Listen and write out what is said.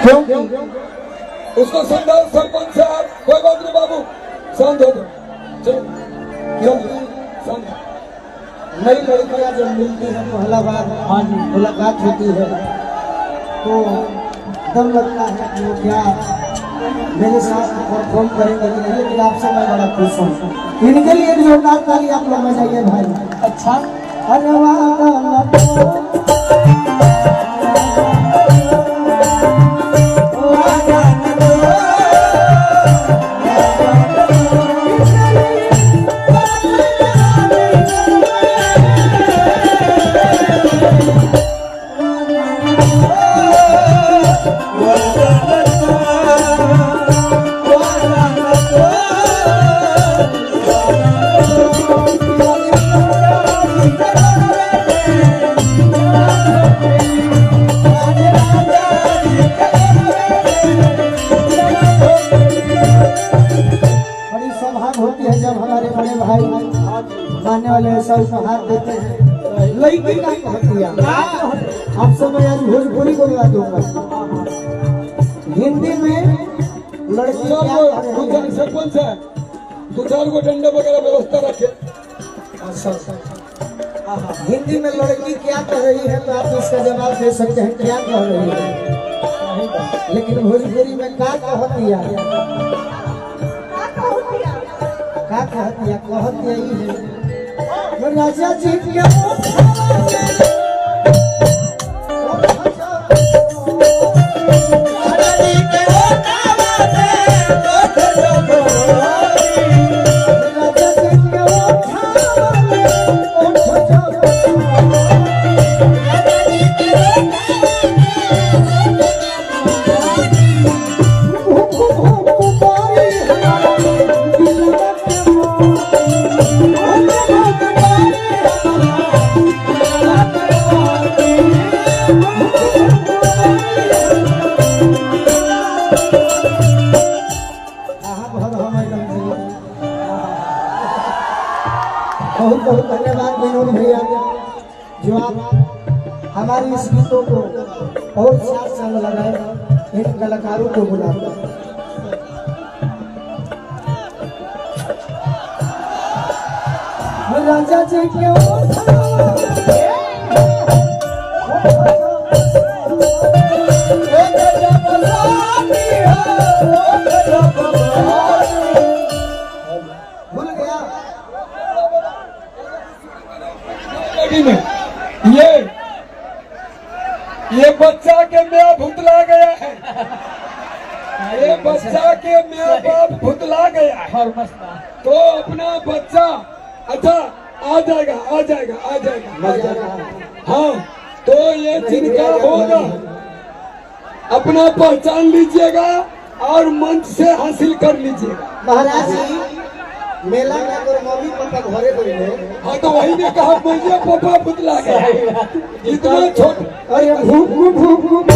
क्योंकि उसको समझाओ सरपंच साहब, कोई बात नहीं बाबू, शांत हो जाओ, चलो। क्योंकि नई लड़कियां जब मिलती है पहला बार मुलाकात होती है तो दम लगता है कि वो क्या मेरे साथ परफॉर्म करेंगे कि नहीं, लेकिन आपसे मैं बड़ा खुश हूँ। इनके लिए एक जोरदार ताली आप लोग बजाइए भाई। अच्छा, अरे वाह होती है जब हमारे बड़े भाई मानने वाले ऐसा उपहार देते हैं। लड़की का कहती है आप सब मैं आज भोजपुरी बोलवा दूंगा, हिंदी में लड़की सरपंच है, दो चार को डंडे वगैरह व्यवस्था रखे। हिंदी में लड़की क्या कह रही है तो आप इसका जवाब दे सकते हैं क्या कह रही है, लेकिन भोजपुरी में क्या कहती है क्या कहती है कहत यही है राजा जी क्या बहुत बहुत धन्यवाद विनोद भैया, जो आप हमारी इस गीतों को और साथ संग लगाए इन कलाकारों को बुलाते हैं। राजा जी क्यों ये बच्चा के माँ भुतला गया है, ये बच्चा के माँ बाप भुतला गया है, तो अपना बच्चा अच्छा आ जाएगा आ जाएगा आ जाएगा। हाँ, तो ये जिनका होगा अपना पहचान लीजिएगा और मंच से हासिल कर लीजिएगा। महाराज जी मेला में अगर मम्मी पापा घरे गए, हाँ तो वही ने कहा मुझे पापा भुतला गया, इतना छोटा। अरे भूख भूख